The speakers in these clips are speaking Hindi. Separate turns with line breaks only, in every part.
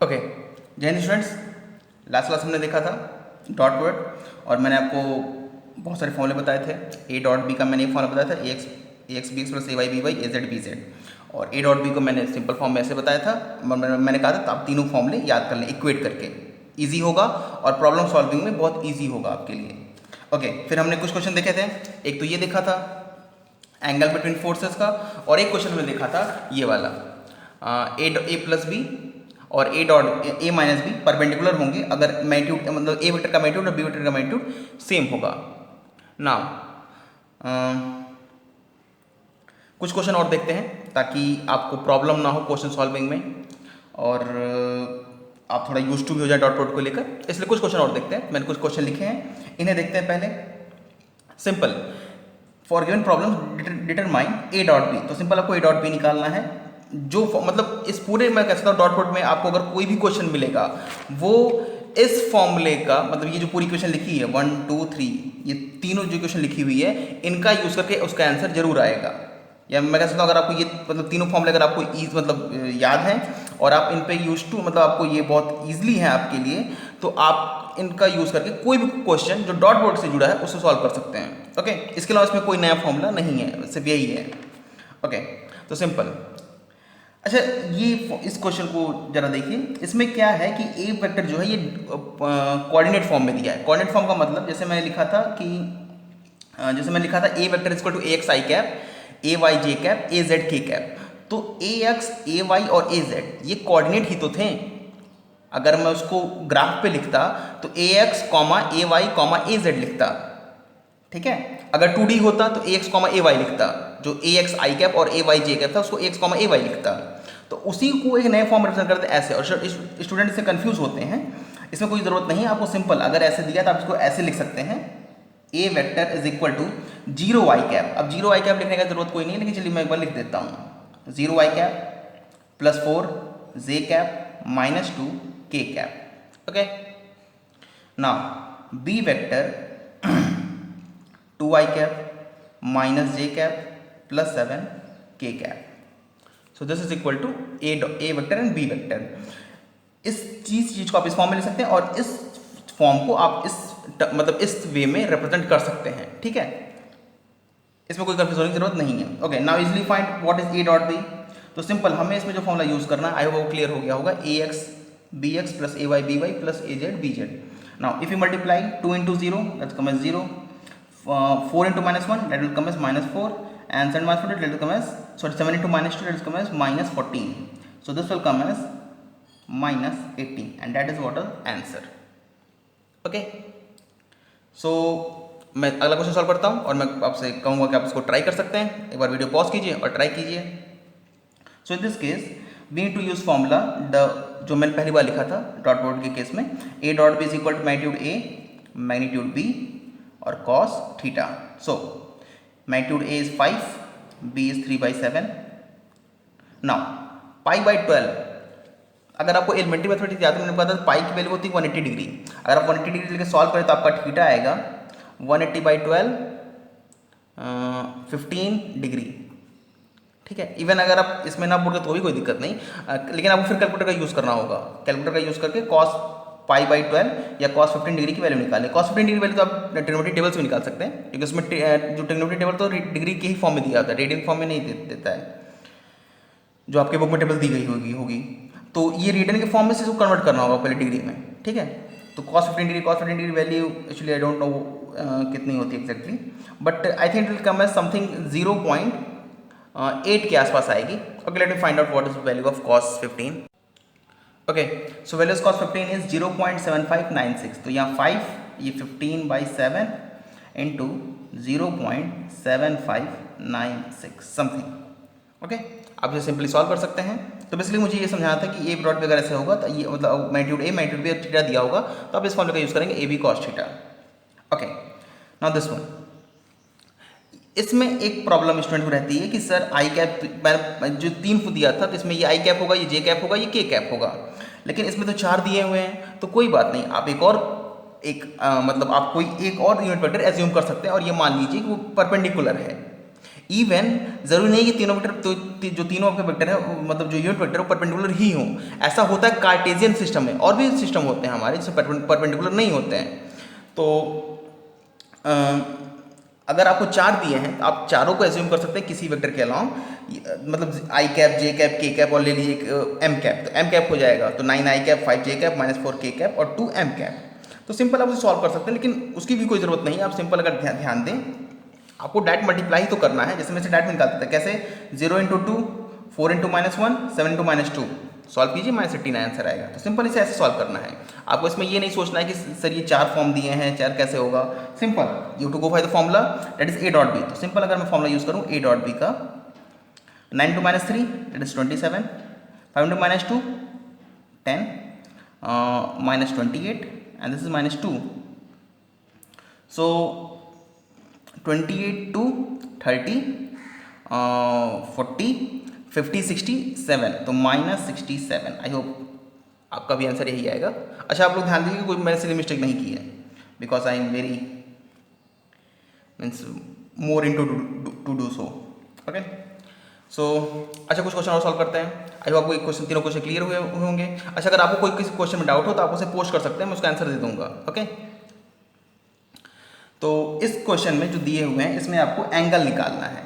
ओके, जय हिंद स्टूडेंट्स। लास्ट क्लास हमने देखा था डॉट प्रोडक्ट और मैंने आपको बहुत सारे फॉर्मूले बताए थे। ए डॉट बी का मैंने एक फॉर्मूला बताया था, ए X B X plus A Y B Y A Z B Z, और ए डॉट बी को मैंने सिंपल फॉर्म में ऐसे बताया था। मैंने कहा था आप तीनों फॉर्मूले याद कर लें इक्वेट करके, ईजी होगा और प्रॉब्लम सॉल्विंग में बहुत ईजी होगा आपके लिए। ओके, फिर हमने कुछ क्वेश्चन देखे थे। एक तो ये देखा था एंगल बिटवीन फोर्सेस का, और एक क्वेश्चन में देखा था ये वाला ए प्लस बी और A dot A minus B perpendicular होंगे अगर मैग्नीट्यूड मतलब ए वेक्टर का मैग्नीट्यूड और बी वेक्टर का मैग्नीट्यूड सेम होगा ना। कुछ क्वेश्चन और देखते हैं ताकि आपको प्रॉब्लम ना हो क्वेश्चन सॉल्विंग में, और आप थोड़ा यूज टू भी हो जाए डॉट प्रोडक्ट को लेकर, इसलिए कुछ क्वेश्चन और देखते हैं। मैंने कुछ क्वेश्चन लिखे हैं, इन्हें देखते हैं पहले। Simple, for given problem determine A dot B, तो सिंपल आपको ए डॉट बी निकालना है। जो मतलब इस पूरे मैं कह सकता हूँ डॉट प्रोडक्ट में आपको अगर कोई भी क्वेश्चन मिलेगा वो इस फॉर्मूले का, मतलब ये जो पूरी क्वेश्चन लिखी है 1 2 3, ये तीनों जो क्वेश्चन लिखी हुई है इनका यूज करके उसका आंसर जरूर आएगा। या मैं कह सकता हूँ अगर आपको ये मतलब तीनों फॉर्मूले अगर आपको मतलब याद है और आप इन पे यूज टू मतलब आपको ये बहुत ईजिली है आपके लिए, तो आप इनका यूज करके कोई भी क्वेश्चन जो डॉट प्रोडक्ट से जुड़ा है उससे सॉल्व कर सकते हैं। ओके, इसके अलावा इसमें कोई नया फॉर्मूला नहीं है, सिर्फ यही है। ओके, तो सिंपल। अच्छा, ये इस क्वेश्चन को जरा देखिए। इसमें क्या है कि ए वेक्टर जो है ये कोऑर्डिनेट फॉर्म में दिया है। कोऑर्डिनेट फॉर्म का मतलब जैसे मैंने लिखा था कि A vector equal to A X I cap, A Y J cap, A Z K cap. तो ए एक्स, ए वाई और ए जेड ये कोऑर्डिनेट ही तो थे। अगर मैं उसको ग्राफ पे लिखता तो A x comma A Y comma A Z लिखता, ठीक है। अगर 2D होता तो A x comma A Y लिखता, जो ए एक्स आई कैप और ए वाई जे कैप था उसको ए एक्स कॉमा ए वाई लिखता। तो उसी को एक नए फॉर्म में रिप्रेजेंट करते ऐसे, और स्टूडेंट इससे कंफ्यूज होते हैं। इसमें कोई ज़रूरत नहीं है आपको, सिंपल अगर ऐसे दिया तो आप इसको ऐसे लिख सकते हैं, A vector is equal to 0 Y cap. अब 0 वाई कैप लिखने का जरूरत कोई नहीं है, लेकिन चलिए मैं एक बार लिख देता हूँ। 0 Y cap plus 4 J cap minus 2 K cap. Okay, now B vector 2 i cap minus J cap plus 7 K cap. So this is equal to A vector and B vector. इस चीज को आप इस फॉर्म में लिख सकते हैं और इस फॉर्म को आप इस वे में रिप्रेजेंट कर सकते हैं, ठीक है। इसमें कोई कंफ्यूजन की जरूरत नहीं है। Okay, now easily find what is A dot B. तो सिंपल हमें इसमें जो फॉर्मूला यूज करना है, आई होप वो क्लियर हो गया होगा। A X B X plus A Y B Y plus A Z B Z. Now if you multiply 2 into 0 that's come as 0, 4 into -1 that will come as -4, and 7 minus 4 that will come as 7 into -2 that will come as -14. So this will come as -18 and that is what is answer. Okay, so मैं अगला क्वेश्चन सॉल्व करता हूँ और मैं आपसे कहूँगा कि आप इसको ट्राई कर सकते हैं। एक बार वीडियो पॉज कीजिए और ट्राई कीजिए। So in this case we need to use formula जो मैंने पहली बार लिखा था डॉट प्रोडक्ट के केस में, A dot B is equal to magnitude A magnitude B और cos theta. So magnitude A is 5, B is 3/7। Now pi by 12, अगर आपको एलिमेंट्री मैथमेटिक्स याद है मैंने बताया था पाई की वैल्यू होती है 180 डिग्री। अगर आप 180 डिग्री लेके सॉल्व करें तो आपका थीटा आएगा 180/12 15 डिग्री, ठीक है। इवन अगर आप इसमें ना बोलोगे तो भी कोई दिक्कत नहीं, लेकिन आपको फिर कैलकुलेटर का यूज़ करना होगा। कैलकुलेटर का यूज़ करके cos π/12 या cos 15 डिग्री की वैल्यू निकालें। cos 15 डिग्री वैल्यू तो आप ट्रिग्नोमेट्री टेबल से भी निकाल सकते हैं, क्योंकि उसमें जो ट्रिग्नोमेट्री टेबल तो डिग्री के ही फॉर्म में दिया होता है, रेडियन फॉर्म में नहीं देता है, जो आपके बुक में टेबल दी गई होगी। तो ये रेडियन के फॉर्म में से इसको कन्वर्ट करना होगा पहले डिग्री में, ठीक है। तो cos 15 degree value actually I don't know कितनी होती है exactly, but I think it will come as something 0.8 के आसपास आएगी। Okay, let me find out what is value of cos 15। Okay, so value of cos 15 is 0.7596। तो यहाँ 5 ये 15/7 इंटू 0.7596 समथिंग। ओके, आप इसे सिंपली सॉल्व कर सकते हैं। तो बेसिकली मुझे ये समझाना था कि ए डॉट बी अगर ऐसे होगा तो ये मतलब magnitude A magnitude B theta दिया होगा तो आप इस फॉर्मूले का यूज करेंगे A B cos theta. Okay, now this one. इसमें एक प्रॉब्लम स्टूडेंट को रहती है कि सर आई कैप जो 3 को दिया था तो इसमें ये आई कैप होगा, ये जे कैप होगा, ये के कैप होगा, लेकिन इसमें तो 4 दिए हुए हैं। तो कोई बात नहीं, आप मतलब आप कोई एक और यूनिट वेक्टर एज्यूम कर सकते हैं और ये मान लीजिए कि वो परपेंडिकुलर है। इवन जरूरी नहीं कि तीनों वेक्टर तो जो तीनों आपके वेक्टर है मतलब जो यूनिट वेक्टर है वो परपेंडिकुलर ही हो। ऐसा होता है कार्टेशियन सिस्टम में, और भी सिस्टम होते हैं हमारे जिससे परपेंडिकुलर नहीं होते हैं। तो अ, अगर आपको चार दिए हैं तो आप चारों को एज्यूम कर सकते हैं किसी वेक्टर के अलावा, मतलब आई कैप, जे कैप, के कैप और ले लीजिए एक एम कैप, तो एम कैप हो जाएगा तो 9 आई कैप, 5 जे कैप, -4 के कैप और 2 एम कैप। तो सिंपल आप उसे सॉल्व कर सकते हैं, लेकिन उसकी भी कोई ज़रूरत नहीं है। आप सिंपल अगर ध्यान दें, आपको डायरेक्ट मल्टीप्लाई तो करना है, जैसे मैं से डायरेक्ट निकालता था कैसे, 0 इंटू 2, 4 इंटू -1, 7 इंटू -2, सॉल्व कीजिए -89 आंसर आएगा। तो सिंपल इसे ऐसे सॉल्व करना है। आपको इसमें ये नहीं सोचना है कि सर ये चार फॉर्म दिए हैं, चार कैसे होगा। Simple you to go by the formula that is A dot B. तो सिंपल अगर मैं फॉर्मूला यूज करूँ ए डॉट बी का, 9 into -3 that is 27, 5 into -2 10, -28 and this is -2। So 28 to 30, 40, 50, 67, तो -67। आई होप आपका भी आंसर यही आएगा। अच्छा आप लोग ध्यान दीजिए कोई मैंने सिली मिस्टेक नहीं की है, because I am very means more in to do so. Okay so अच्छा कुछ क्वेश्चन और सॉल्व करते हैं। आई होप आपको एक क्वेश्चन, तीनों क्वेश्चन क्लियर हुए होंगे। अच्छा अगर आपको कोई किसी क्वेश्चन में डाउट हो तो आप उसे पोस्ट कर सकते हैं, मैं उसका आंसर दे दूंगा। ओके तो इस क्वेश्चन में जो दिए हुए हैं इसमें आपको एंगल निकालना है,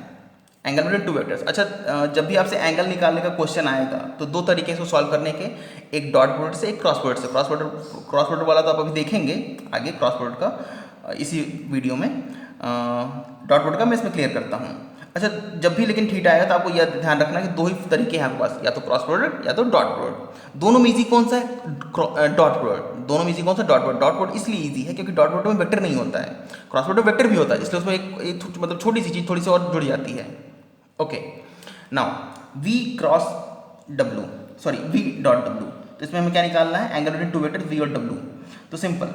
एंगल बिटवीन टू वेक्टर्स। अच्छा जब भी आपसे एंगल निकालने का क्वेश्चन आएगा तो दो तरीके से सॉल्व करने के, एक डॉट प्रोडक्ट से, एक क्रॉस प्रोडक्ट से। क्रॉस प्रोडक्ट वाला तो आप अभी देखेंगे आगे, क्रॉस प्रोडक्ट का इसी वीडियो में। डॉट प्रोडक्ट का मैं इसमें क्लियर करता हूँ। अच्छा जब भी लेकिन थीटा आएगा तो आपको यह ध्यान रखना कि दो ही तरीके हैं आपके पास, या तो क्रॉस प्रोडक्ट या तो डॉट प्रोडक्ट। दोनों में इजी कौन सा है, डॉट प्रोडक्ट। दोनों में इजी कौन सा, डॉट प्रोडक्ट। डॉट प्रोडक्ट इसलिए इजी है क्योंकि डॉट प्रोडक्ट में वेक्टर नहीं होता है, क्रॉस प्रोडक्ट वेक्टर भी होता है, इसलिए उसमें एक मतलब छोटी सी चीज़ थोड़ी सी और जुड़ जाती है। Okay now v cross w, sorry v dot w, तो इसमें हमें क्या निकालना है, angle between two vector v और w। तो सिंपल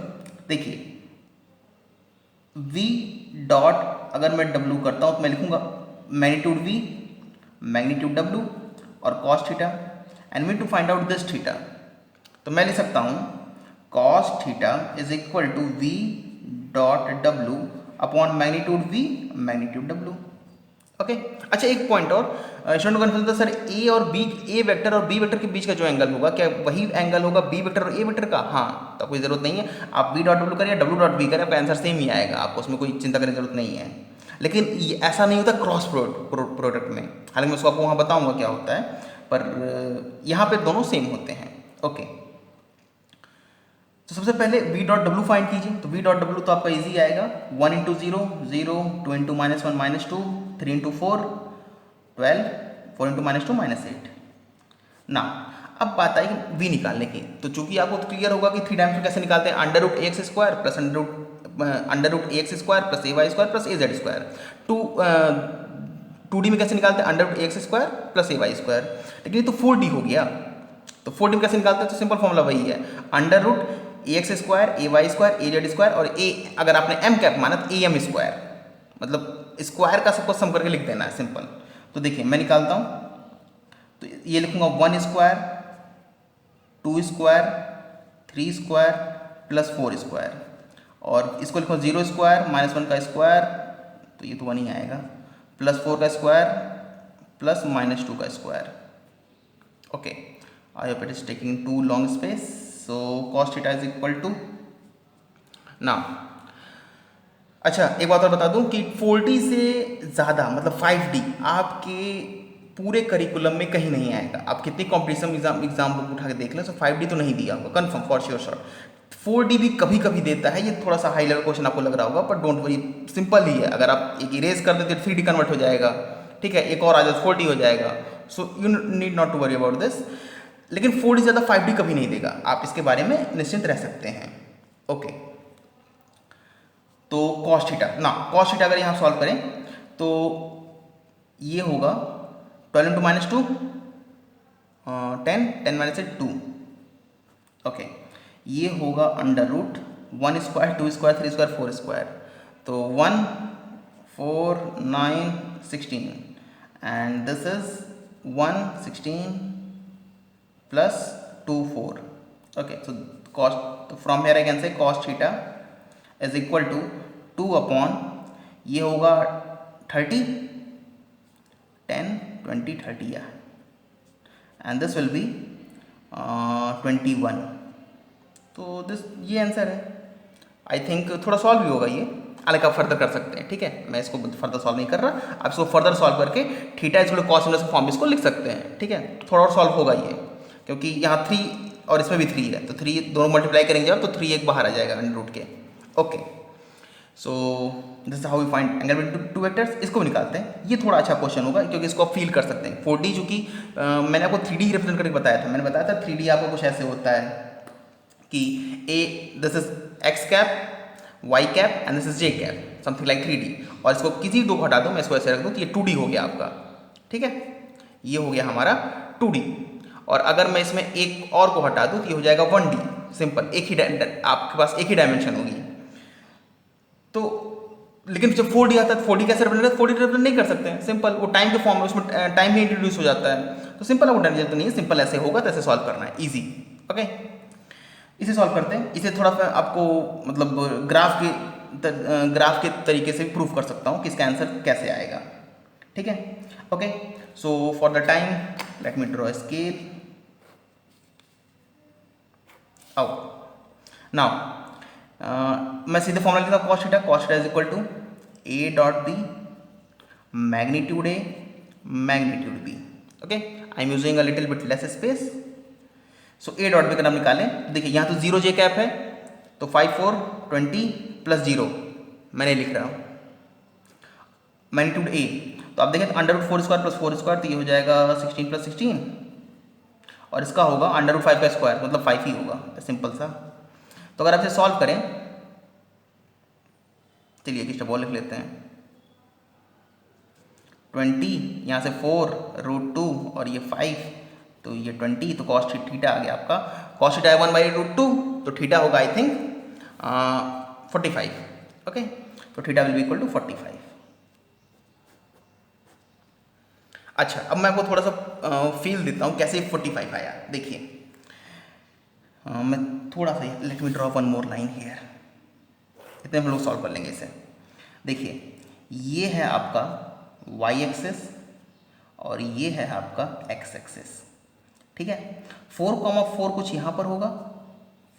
देखिए v डॉट अगर मैं w करता हूं तो मैं लिखूंगा मैग्नीट्यूड v, मैग्नीट्यूड w और cos theta, and we to find out this theta. तो मैं लिख सकता हूं cos theta is equal to v dot w upon magnitude v magnitude w। Okay अच्छा एक पॉइंट और, स्टूडेंट कन्फ्यूजन था सर ए और बी, ए वेक्टर और बी वेक्टर के बीच का जो एंगल होगा क्या वही एंगल होगा बी वेक्टर और ए वेक्टर का? हाँ, तो कोई जरूरत नहीं है, आप बी डॉट डब्ल्यू करें या डब्ल्यू डॉट बी करें आपका आंसर सेम ही आएगा, आपको उसमें कोई चिंता करने की जरूरत नहीं है। लेकिन ऐसा नहीं होता क्रॉस प्रोडक्ट में, हालांकि मैं उसको आपको वहाँ बताऊँगा क्या होता है, पर यहाँ पे दोनों सेम होते हैं। ओके तो सबसे पहले v डॉट डब्ल्यू फाइंड कीजिए। तो v डॉट डब्ल्यू तो आपका इजी आएगा, 1 इंटू 0 0, 2 इंटू -1 -2, 3 इंटू 4 12, 4 इंटू -2 -8। ना अब बात आई v निकालने की, तो चूंकि आपको तो क्लियर होगा कि थ्री डायमेंशन कैसे निकालते हैं, under root X square plus under root X square plus A Y square plus A Z square. 2D में कैसे निकालते हैं, under root X square plus A Y square. लेकिन ये तो 4D हो गया, तो 4D में कैसे निकालते हैं, तो सिंपल फॉर्मूला वही है, अंडर रूट ए एक्स स्क्वायर, ए वाई स्क्वायर, ए जेड स्क्वायर और ए अगर आपने एम कैप माना तो ए एम स्क्वायर, मतलब स्क्वायर का सबको सम करके लिख देना है सिंपल। तो देखिए मैं निकालता हूँ, तो ये लिखूंगा 1 square, 2 square, 3 square plus 4 square, और इसको लिखूँ 0 स्क्वायर -1 का स्क्वायर, तो ये तो 1 ही आएगा, प्लस 4 का स्क्वायर प्लस -2 का square. Okay I hope it is taking too long space. So cos theta is equal to ना। अच्छा एक बात और बता दूं कि 4D से ज़्यादा मतलब 5D आपके पूरे करिकुलम में कहीं नहीं आएगा। आप कितनी कॉम्पिटिशन एग्जाम बुक उठा के देख लें, तो 5D तो नहीं दिया आपको confirm for sure short. 4D भी कभी कभी देता है, ये थोड़ा सा हाई लेवल क्वेश्चन आपको लग रहा होगा, पर डोंट वरी सिंपल ही है। अगर आप एक इरेज कर देते 3D कन्वर्ट हो जाएगा, ठीक है, एक और आ जाए 4D हो जाएगा। So you need not to worry about this. लेकिन 4D ज़्यादा 5D कभी नहीं देगा, आप इसके बारे में निश्चिंत रह सकते हैं। ओके तो cos थीटा ना, cos थीटा अगर यहाँ सॉल्व करें तो ये होगा 12 इंटू -2 10, 10 -8 2। ओके ये होगा under root 1 square, 2 square, 3 square, 4 square, तो 1 4 9 16 and this is 1 16 plus 2 4। okay so cos, from here I can say cos theta is equal to 2 upon ये होगा 30 10, 20, 30 या, एंड दिस विल बी 21। तो दिस ये आंसर है। आई थिंक थोड़ा सॉल्व भी होगा ये, हालांकि आप फर्दर कर सकते हैं, ठीक है। मैं इसको फर्दर सॉल्व नहीं कर रहा, आप इसको फर्दर सॉल्व करके theta is equal to cos inverse form इसको लिख सकते हैं, ठीक है। थोड़ा और सॉल्व होगा ये, क्योंकि यहाँ 3 और इसमें भी 3 है, तो 3 दोनों मल्टीप्लाई करेंगे जब, तो 3 एक बाहर आ जाएगा अंडर रूट के। Okay, so this is how we find angle between two vectors. इसको भी निकालते हैं, ये थोड़ा अच्छा क्वेश्चन होगा क्योंकि इसको आप फील कर सकते हैं। 4D चूँकि मैंने आपको 3D रिप्रेजेंट करके बताया था, मैंने बताया था 3D आपको कुछ ऐसे होता है कि this is X cap, Y cap and this is J cap, something like 3D। और इसको किसी दो को हटा दो, मैं इसको ऐसे रख दूँ तो ये 2D हो गया आपका, ठीक है। ये हो गया हमारा 2D। और अगर मैं इसमें एक और को हटा दूँ तो ये हो जाएगा 1D, सिंपल। एक ही आपके पास एक ही डायमेंशन होगी। तो लेकिन जब 4D आता है तो 4D कैसे रिप्रेजेंट, 4D रिप्रेजेंट नहीं कर सकते हैं, सिंपल। वो टाइम के फॉर्म में, उसमें टाइम ही इंट्रोड्यूस हो जाता है, तो सिंपल वो डायमेंशन तो नहीं है, सिंपल ऐसे होगा तो ऐसे सॉल्व करना है, ईजी। ओके, इसे सॉल्व करते हैं। इसे थोड़ा सा आपको मतलब ग्राफ के तरीके से प्रूव कर सकता हूँ कि इसका आंसर कैसे आएगा, ठीक है। Okay, so for the time let me draw scale. आओ नाउ मैं सीधे फॉर्मूला लिखता हूँ, cos theta. Cos theta is equal to A dot B magnitude A magnitude B. Okay, I am using a little bit less space. So A dot B का नाम निकालें। देखिए यहाँ तो 0 जे कैप है, तो 5, 4, 20 प्लस 0 मैंने लिख रहा हूँ मैग्नीट्यूड ए। तो आप देखें तो under root 4 square plus 4 square, तो ये हो जाएगा 16 प्लस 16, और इसका होगा अंडर रूट 5 का स्क्वायर, मतलब 5 ही होगा, सिंपल सा। तो अगर आप इसे सॉल्व करें, चलिए एक स्टेप और लिख लेते हैं। 20 यहाँ से 4 रूट 2 और ये 5, तो ये 20, तो कॉस थीटा आ गया आपका। कॉस थीटा है 1/√2, तो थीटा होगा आई थिंक 45। ओके, तो theta will be equal to 45। अच्छा, अब मैं आपको थोड़ा सा फील देता हूँ कैसे 45 आया। देखिए मैं थोड़ा सा, late me draw one more line here, इतने हम लोग सॉल्व कर लेंगे इसे। देखिए ये है आपका y एक्सेस और ये है आपका x एक्सेस, ठीक है। 4,4 कुछ यहाँ पर होगा,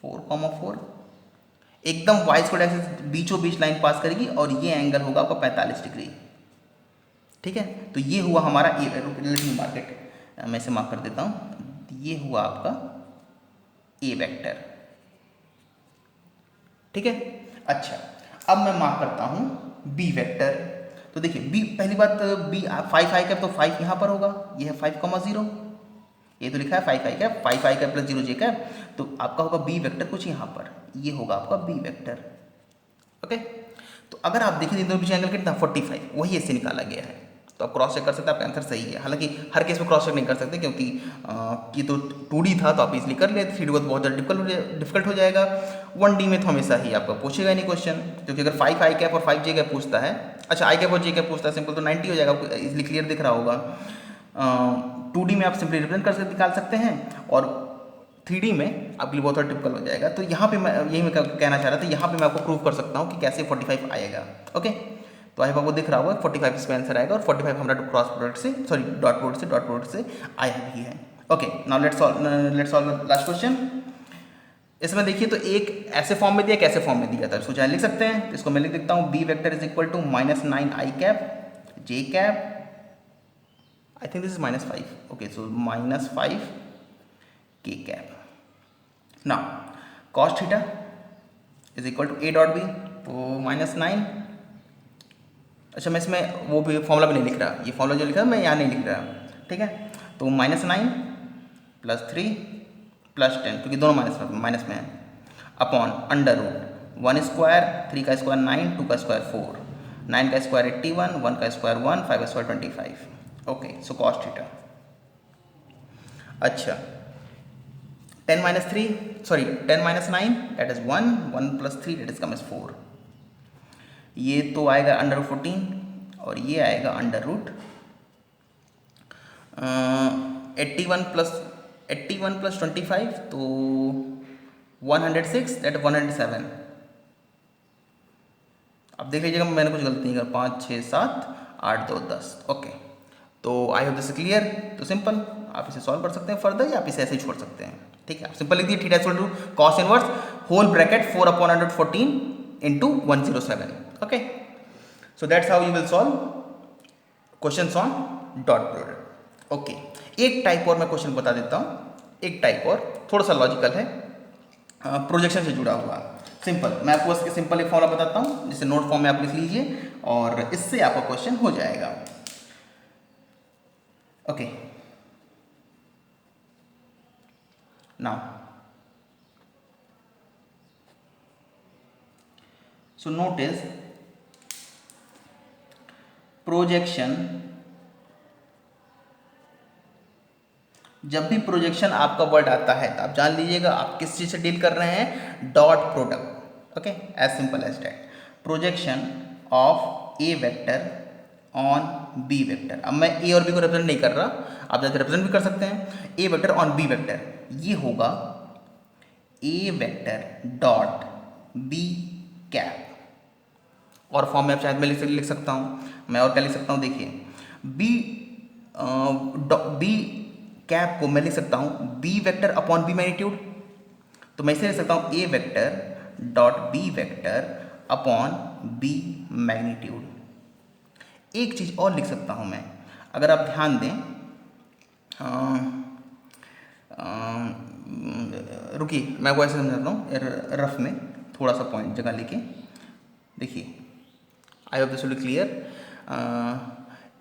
4,4 एकदम y स्क्वायर एक्सेस बीचों बीच लाइन पास करेगी, और ये एंगल होगा आपका 45 डिग्री, ठीक है। तो ये हुआ हमारा ए मार्केट, मैं इसे मार्क कर देता हूँ। ये हुआ आपका ए वेक्टर, ठीक है। अच्छा, अब मैं मार्क करता हूँ बी वेक्टर। तो देखिए बी, पहली बात बी 5 आई कैप, तो 5 यहाँ पर होगा, ये है 5,0, ये तो लिखा है 5 आई कैप, 5 आई कैप प्लस 0 जे कैप, तो आपका होगा बी वेक्टर कुछ यहाँ पर, ये होगा आपका बी वेक्टर। ओके, तो अगर आप देखिए दोनों बीच एंगल कितना 45, वही इससे निकाला गया है। तो आप क्रॉस चेक कर सकते हैं, आपका आंसर सही है। हालांकि हर केस में क्रॉस चेक नहीं कर सकते, क्योंकि ये तो 2D था तो आप इजली कर लेते, 3D को बहुत ज़्यादा डिफिकल्ट हो जाएगा। 1D में तो हमेशा ही आपका पूछेगा नहीं क्वेश्चन, क्योंकि अगर 5 आई कैप और 5 जे कैप पूछता है, अच्छा आई कैप और जे कैप पूछता है सिंपल, तो 90 हो जाएगा, आपको इजली क्लियर दिख रहा होगा। 2D में आप सिंपली रिप्रेजेंट कर सकते, निकाल सकते हैं, और 3D में आपके लिए बहुत ज़्यादा टिपिकल हो जाएगा। तो यहाँ पे मैं यही मैं कहना चाह रहा था, यहाँ पे मैं आपको प्रूव कर सकता हूँ कि कैसे 45 आएगा। ओके, तो आई आपको दिख रहा होगा 45 इसका आंसर आएगा, और 45 हमारा क्रॉस प्रोडक्ट से, सॉरी डॉट प्रोडक्ट से आया भी है। Okay, now let's solve last question. इसमें देखिए तो एक ऐसे फॉर्म में दिया, कैसे फॉर्म में दिया था, इसको चाहे लिख सकते हैं। तो इसको मैं लिख देता हूँ, B vector is equal to -9 I cap J cap, I think this is -5, okay, so -5 K cap. Now cos theta is equal to A dot B, तो -9, अच्छा मैं इसमें वो भी फॉर्मूला भी नहीं लिख रहा, ये फॉर्मूला जो लिखा है मैं यहाँ नहीं लिख रहा, ठीक है। तो -9 प्लस 3 प्लस 10, क्योंकि दोनों माइनस में है, अपॉन अंडर रूट 1 स्क्वायर, 3 का स्क्वायर 9, 2 का स्क्वायर 4, 9 का स्क्वायर 81, 1 का स्क्वायर 1, 5 का square 25। Okay, so cos theta. अच्छा 10 - 9 that is 1, 1 + 3 that is come is 4, ये तो आएगा अंडर रूट 14, और ये आएगा अंडर रूट 81 प्लस 25, तो 106 दैट 107। अब देख लीजिएगा मैंने कुछ गलती नहीं कर, 5, 6, 7, 8, 2, 10। ओके, तो आई होप दिस क्लियर। तो सिंपल आप इसे सॉल्व कर सकते हैं फर्दर, या आप इसे ऐसे ही छोड़ सकते हैं। ठीक है, आप सिंपल लिख दिए theta equal to cos inverse whole bracket 4/114 into 107। Okay, so that's how you will solve questions on dot product. Okay, एक टाइप और मैं क्वेश्चन बता देता हूँ, एक टाइप और थोड़ा सा लॉजिकल है, प्रोजेक्शन से जुड़ा हुआ। सिंपल, मैं आपको इसके सिंपल एक फॉर्मूला बताता हूँ, जिसे नोट फॉर्म में आप लिख लीजिए और इससे आपका क्वेश्चन हो जाएगा। Okay, now so notice projection, जब भी प्रोजेक्शन आपका वर्ड आता है तो आप जान लीजिएगा आप किस चीज से डील कर रहे हैं, dot product. Okay, as simple as that, projection of A vector on B vector. अब मैं ए और बी को रिप्रेजेंट नहीं कर रहा, आप जैसे रिप्रेजेंट भी कर सकते हैं। A vector on B vector, ये होगा A vector dot B cap, और फॉर्म में आप शायद मैं लिख सकता हूँ, मैं और क्या लिख सकता हूँ, देखिए बी कैप को मैं लिख सकता हूँ B vector upon B magnitude. तो मैं इसे लिख सकता हूँ A vector dot B vector upon B magnitude. एक चीज़ और लिख सकता हूँ मैं, अगर आप ध्यान दें, रुकिए मैं वो ऐसे समझाता हूँ रफ में, थोड़ा सा पॉइंट जगह लेके देखिए, I hope this will be clear.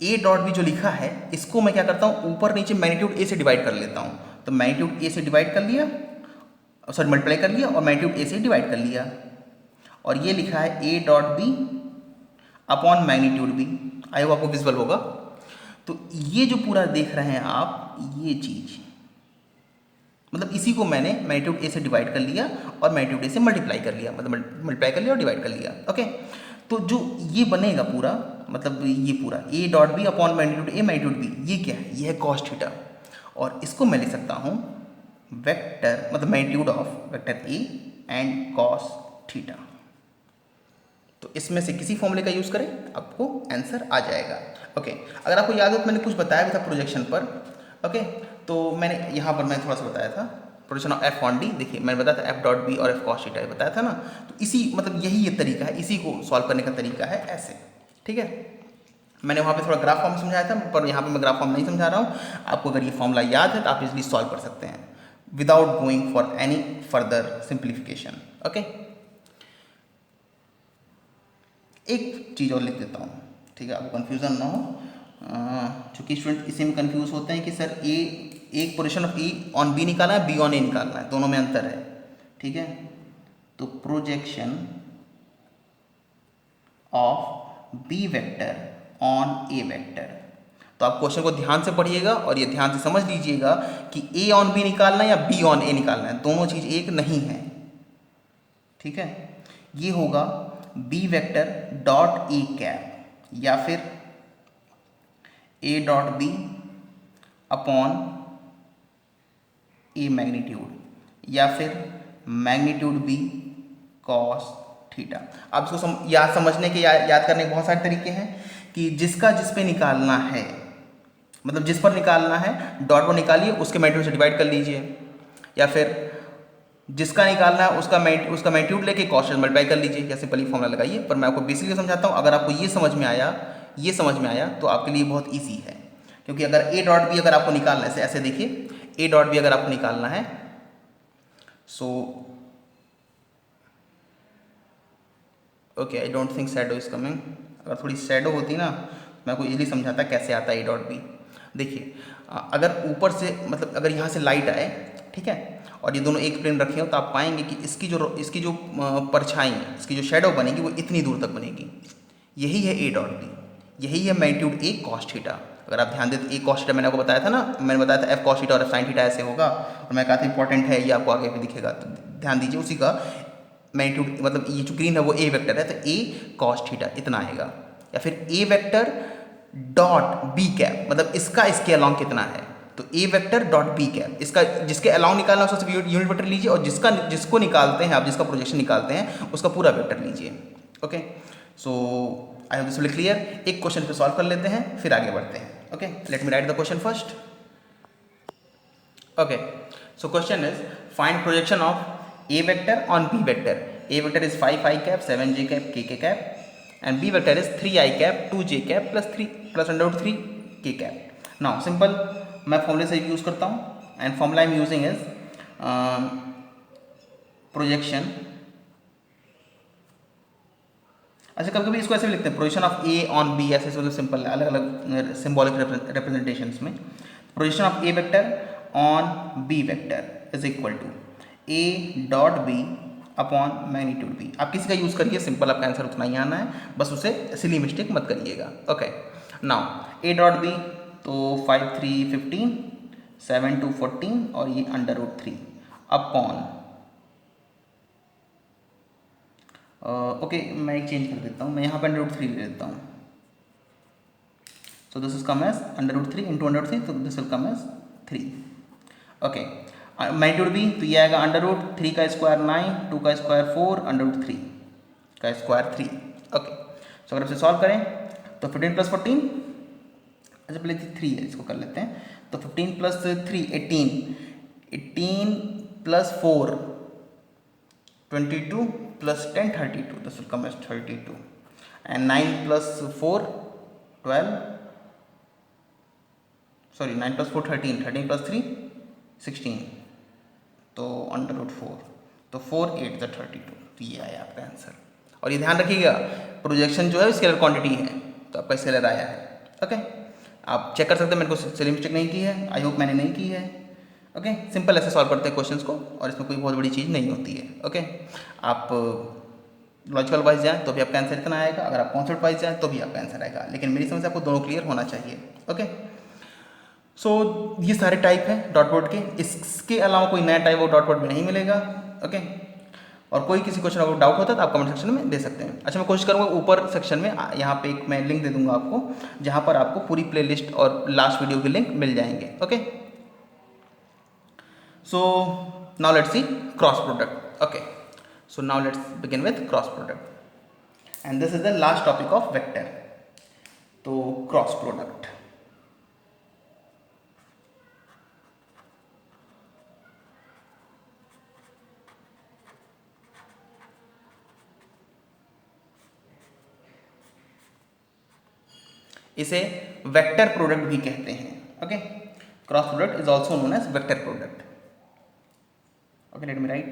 A dot B जो लिखा है, इसको मैं क्या करता हूँ, ऊपर नीचे मैग्नीट्यूड ए से डिवाइड कर लेता हूँ। तो मैग्नीट्यूड ए से डिवाइड कर लिया, सॉरी मल्टीप्लाई कर लिया, और मैग्नीट्यूड ए से डिवाइड कर लिया, और ये लिखा है A dot B upon magnitude B. I hope आपको विजुअल होगा। तो ये जो पूरा देख रहे हैं आप, ये चीज़ मतलब इसी को मैंने मैग्नीट्यूड ए से डिवाइड कर लिया और मैग्नीट्यूड ए से मल्टीप्लाई कर लिया, मतलब मल्टीप्लाई कर लिया और डिवाइड कर लिया। ओके, तो जो ये बनेगा पूरा, मतलब ये पूरा A dot B upon magnitude A magnitude B, ये क्या है, ये है कॉस थीटा, और इसको मैं लिख सकता हूँ वेक्टर, मतलब magnitude of vector A and cos theta. तो इसमें से किसी फॉर्मूले का यूज़ करें, आपको आंसर आ जाएगा। ओके, अगर आपको याद हो तो मैंने कुछ बताया भी था प्रोजेक्शन पर। ओके, तो मैंने यहाँ पर मैं थोड़ा सा बताया था projection of F on D. देखिए मैंने बताया था एफ डॉट बी और एफ कॉस थीटा बताया था ना। तो इसी मतलब यही ये तरीका है, इसी को सॉल्व करने का तरीका है ऐसे। ठीक है, मैंने वहाँ पे थोड़ा ग्राफ फॉर्म समझाया था, पर यहाँ पे मैं ग्राफ फॉर्म नहीं समझा रहा हूँ। आपको अगर ये फॉर्मूला याद है तो आप इजली सॉल्व कर सकते हैं without going for any further simplification. Okay, एक चीज़ और लिख देता हूँ, ठीक है, आपको कन्फ्यूज़न ना हो, चूँकि स्टूडेंट इसी में कन्फ्यूज़ होते हैं कि सर ए, एक position of A on B निकालना है, बी ऑन ए निकालना है, दोनों में अंतर है। ठीक है, तो projection of B vector on A vector, तो आप क्वेश्चन को ध्यान से पढ़िएगा और ये ध्यान से समझ लीजिएगा कि ए ऑन बी निकालना है या बी ऑन ए निकालना है, दोनों चीज़ एक नहीं है। ठीक है, ये होगा B vector dot A cap या फिर A dot B upon A magnitude या फिर मैग्नीट्यूड बी कॉस थीटा। आप इसको याद समझने के याद करने के बहुत सारे तरीके हैं कि जिसका जिस पे निकालना है, मतलब जिस पर निकालना है डॉट पर निकालिए, उसके मैग्नीट्यूड से डिवाइड कर लीजिए, या फिर जिसका निकालना है उसका मैग्नीट्यूड लेके कॉस से मल्टीप्लाई कर लीजिए, या सिंपली फॉर्मूला लगाइए। पर मैं आपको बेसिकली समझाता हूँ, अगर आपको ये समझ में आया तो आपके लिए बहुत ईजी है। क्योंकि अगर ए डॉट बी अगर आपको निकालना है, ऐसे देखिए ए डॉट बी अगर आपको निकालना है, so okay, I don't think shadow is coming. अगर थोड़ी शैडो होती ना मैं आपको इजीली समझाता कैसे आता है ए डॉट बी। देखिए अगर ऊपर से, मतलब अगर यहाँ से लाइट आए, ठीक है, और ये दोनों एक प्लेन रखे हो, तो आप पाएंगे कि इसकी जो परछाई, इसकी जो शेडो बनेगी वो इतनी दूर तक बनेगी। यही है ए डॉट बी, यही है मैग्नीट्यूड ए कॉस थीटा। अगर आप ध्यान दें तो ए कॉस थीटा मैंने आपको बताया था ना, मैंने बताया था एफ कॉस थीटा और एफ साइन थीटा ऐसे होगा, और मैं कहा था इंपॉर्टेंट है ये, आपको आगे भी दिखेगा, तो ध्यान दीजिए उसी का मैग्नीट्यूड, मतलब ये जो ग्रीन है वो ए वेक्टर है, तो ए कॉस थीटा इतना आएगा। या फिर ए वेक्टर डॉट बी कैप, मतलब इसका इसके अलॉन्ग कितना है, तो ए वेक्टर डॉट बी कैप, इसका जिसके अलॉन्ग निकालना है उसका यूनिट वेक्टर लीजिए, और जिसको निकालते हैं आप, जिसका प्रोजेक्शन निकालते हैं उसका पूरा वेक्टर लीजिए। Okay, so I hope this will clear. एक क्वेश्चन पे सॉल्व कर लेते हैं, फिर आगे बढ़ते हैं। Okay, let me write the question first. Okay, so question is find projection of A vector on B vector. A vector is 5 I cap, 7 j cap, k cap, and B vector is 3 I cap, 2 j cap plus under root 3 k cap. Now simple, मैं फॉर्मूले से यूज़ करता हूँ and formula I am using is projection. अच्छा, कभी कभी इसको ऐसे भी लिखते हैं projection of A on B, ऐसे मतलब सिंपल अलग अलग सिंबॉलिक रिप्रेजेंटेशंस में. Projection of A vector on B vector is equal to A dot B upon magnitude B. आप किसी का यूज़ करिए, सिंपल आपका आंसर उतना ही आना है, बस उसे सिली मिस्टेक मत करिएगा. Okay, now A dot B तो 5 3 15, 7 2 14 और ये अंडर रूट 3 अपॉन ओके, मैं एक चेंज कर देता हूँ, मैं यहाँ पर अंडर रूट 3 ले लेता हूँ. So this is come as under root 3 into under root 3, तो this will come as 3. Okay, magnitude B तो ये आएगा अंडर रूट 3 का स्क्वायर 9, 2 का स्क्वायर 4, अंडर रूट 3 का स्क्वायर 3. ओके, सो अगर इसे सॉल्व करें तो 15 प्लस 14, अच्छा पहले 3 है, इसको कर लेते हैं. तो 15 plus 3 18, 18 plus 4 22 plus 10 32, this will come as 32, and 9 plus 4 12, sorry 9 plus 4 13, 13 plus 3 16, तो अंडर रूट 4, तो 4 8 द 32. तो ये आया आपका आंसर. और ये ध्यान रखिएगा प्रोजेक्शन जो है स्केलर क्वांटिटी है, तो आपका स्केलर आया है. ओके, आप चेक कर सकते हैं, मैंने को सिली मिस्टेक नहीं की है, आई होप मैंने नहीं की है. ओके, सिंपल ऐसे सॉल्व करते हैं क्वेश्चंस को, और इसमें कोई बहुत बड़ी चीज़ नहीं होती है. ओके, आप लॉजिकल वाइज जाएँ तो भी आपका आंसर इतना आएगा, अगर आप कॉन्सेप्ट वाइज जाएँ तो भी आपका आंसर आएगा, लेकिन मेरी समझ से आपको दोनों क्लियर होना चाहिए. ओके, सो ये सारे टाइप हैं डॉट प्रोडक्ट के. इसके अलावा कोई नया टाइप वो डॉट प्रोडक्ट में नहीं मिलेगा. ओके, और कोई किसी क्वेश्चन अगर डाउट होता है तो आप कमेंट सेक्शन में दे सकते हैं. अच्छा, मैं कोशिश करूँगा ऊपर सेक्शन में यहाँ पे एक मैं लिंक दे दूँगा आपको, जहाँ पर आपको पूरी प्लेलिस्ट और लास्ट वीडियो के लिंक मिल जाएंगे. Okay, so now let's see cross product. Okay, so now let's begin with cross product, and this is the last topic of vector. तो cross product, इसे वेक्टर प्रोडक्ट भी कहते हैं. Okay, cross product is also known as vector product. Okay, let me write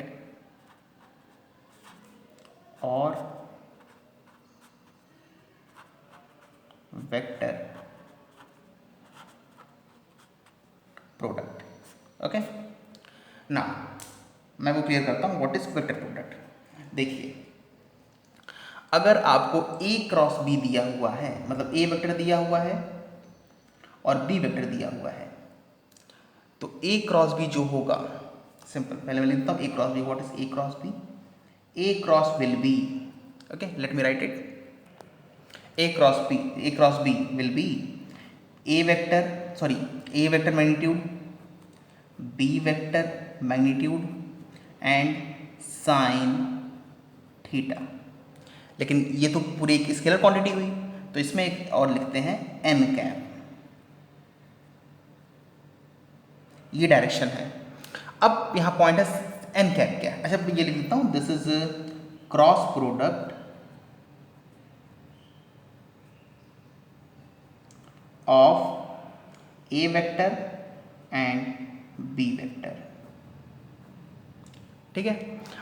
or vector product. Okay, now मैं वो क्लियर करता हूँ व्हाट इज वेक्टर प्रोडक्ट. देखिए, अगर आपको A क्रॉस B दिया हुआ है, मतलब A वेक्टर दिया हुआ है और B वेक्टर दिया हुआ है, तो A क्रॉस B जो होगा, सिंपल पहले मैं लिखता हूँ A cross B. What is A cross B? A cross will be, okay let me right it. A cross B will be A vector magnitude, B vector magnitude and sine theta. लेकिन ये तो पूरी एक स्केलर क्वांटिटी हुई, तो इसमें एक और लिखते हैं n कैप. ये डायरेक्शन है. अब यहाँ पॉइंट है n कैप क्या है. अच्छा, ये लिख देता हूँ, this is cross product of A vector and B vector. ठीक है.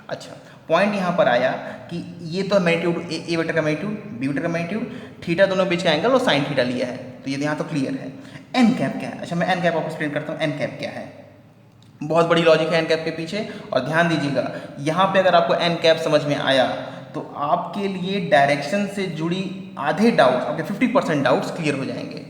अच्छा, पॉइंट यहाँ पर आया कि ये तो मैग्नीट्यूड A वेक्टर का मैग्नीट्यूड, B वेक्टर का मैग्नीट्यूड, थीटा दोनों बीच का एंगल और साइन थीटा लिया है, तो ये यहाँ तो क्लियर है. n कैप क्या है? अच्छा, मैं n कैप आपको एक्सप्लेन करता हूँ. n कैप क्या है, बहुत बड़ी लॉजिक है एन कैप के पीछे, और ध्यान दीजिएगा यहाँ पे अगर आपको एन कैप समझ में आया तो आपके लिए डायरेक्शन से जुड़ी आधे डाउट्स, आपके 50% डाउट्स क्लियर हो जाएंगे.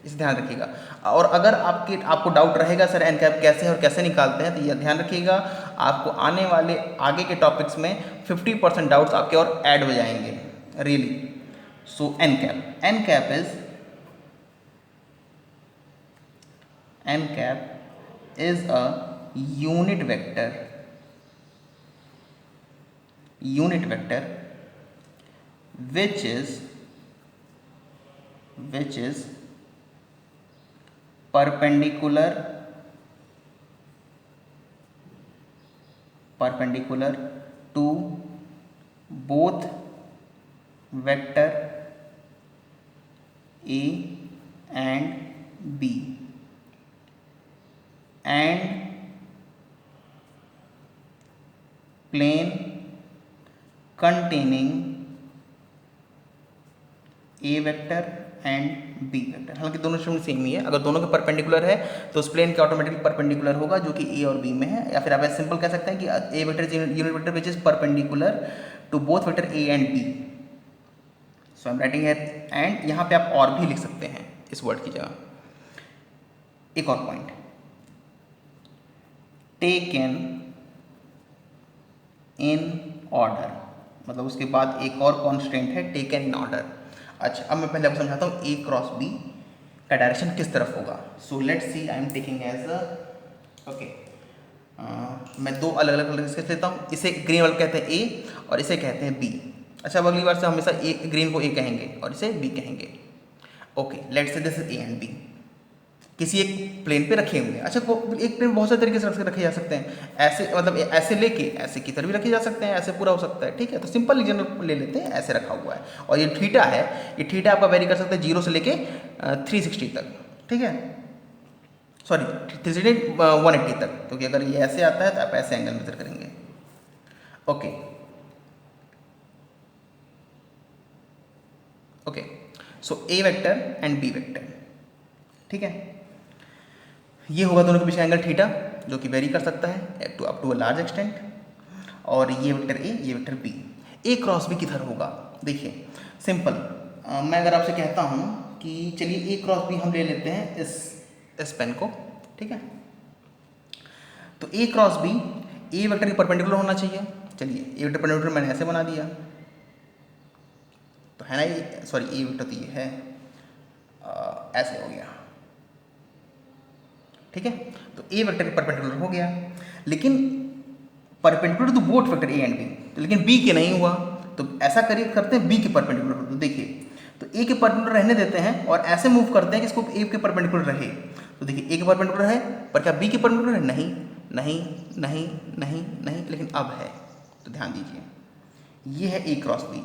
इसे ध्यान रखिएगा. और अगर आपको डाउट रहेगा सर एन कैप कैसे है और कैसे निकालते हैं, तो यह ध्यान रखिएगा आपको आने वाले आगे के टॉपिक्स में 50% डाउट्स आपके और ऐड हो जाएंगे really. So n cap is a unit vector which is perpendicular to both vector A and B and plane containing A vector and B vector. हालांकि दोनों स्टूडेंट सेम ही है, अगर दोनों के परपेंडिकुलर है तो उस प्लेन के ऑटोमेटिकली परपेंडिकुलर होगा जो कि ए और बी में है, या फिर आप ऐसे सिंपल कह सकते हैं कि A vector unit vector which is perpendicular to both vector A and B. So I am writing here and, यहाँ पे आप और भी लिख सकते हैं इस वर्ड की जगह। एक और पॉइंट, टेकन इन ऑर्डर, मतलब उसके बाद एक और कॉन्स्टेंट है टेकन इन ऑर्डर। अच्छा, अब मैं पहले आपको समझाता हूँ ए क्रॉस बी का डायरेक्शन किस तरफ होगा। So let's see, I am taking as okay, मैं दो अलग अलग कलर स्केच लेता हूँ। इसे ग्रीन वाला कहते हैं ए और इसे कहते हैं बी। अच्छा, अब अगली बार से हमेशा ए, ग्रीन को ए कहेंगे और इसे बी कहेंगे। Okay, let's say this is A and B, किसी एक प्लेन पे रखे हुए हैं। अच्छा, एक प्लेन बहुत सारे तरीके से रखे जा सकते हैं, ऐसे मतलब ऐसे लेके ऐसे की तरह भी रखे जा सकते हैं, ऐसे पूरा हो सकता है। ठीक है, तो सिंपल जनरल ले लेते हैं, ऐसे रखा हुआ है। और ये थीटा है, ये थीटा आपका वेरी कर सकते हैं 0 से लेके 360 तक। ठीक है, सॉरी 360 180 तक, क्योंकि अगर ये ऐसे आता है तो आप ऐसे एंगल मेजर करेंगे। Okay okay, so A vector and B vector. ठीक है, ये होगा दोनों के बीच का एंगल थीटा, जो कि वेरी कर सकता है up to a large extent. और ये वेक्टर ए, ये vector B, A cross B किधर होगा। देखिए सिंपल, मैं अगर आपसे कहता हूँ कि चलिए ए क्रॉस बी हम ले लेते हैं इस पेन को। ठीक है, तो A cross B A vector के परपेंडिकुलर होना चाहिए। चलिए ए वेक्टर परपेंडिकुलर मैंने ऐसे बना दिया, तो है ना, ये सॉरी ए वेक्टर तो ये है, ऐसे हो गया। ठीक है, तो ए वेक्टर के परपेंडिकुलर हो गया, लेकिन perpendicular to both vector A and B, तो लेकिन बी के नहीं हुआ। तो ऐसा करिए, करते हैं बी के परपेंडिकुलर। तो देखिए, तो ए के परपेंडिकुलर रहने देते हैं और ऐसे मूव करते हैं कि इसको ए के परपेंडिकुलर रहे। तो देखिए ए के परपेंडिकुलर है, पर क्या बी के परपेंडिकुलर है? नहीं नहीं नहीं नहीं नहीं, लेकिन अब है। तो ध्यान दीजिए, ये है ए क्रॉस बी।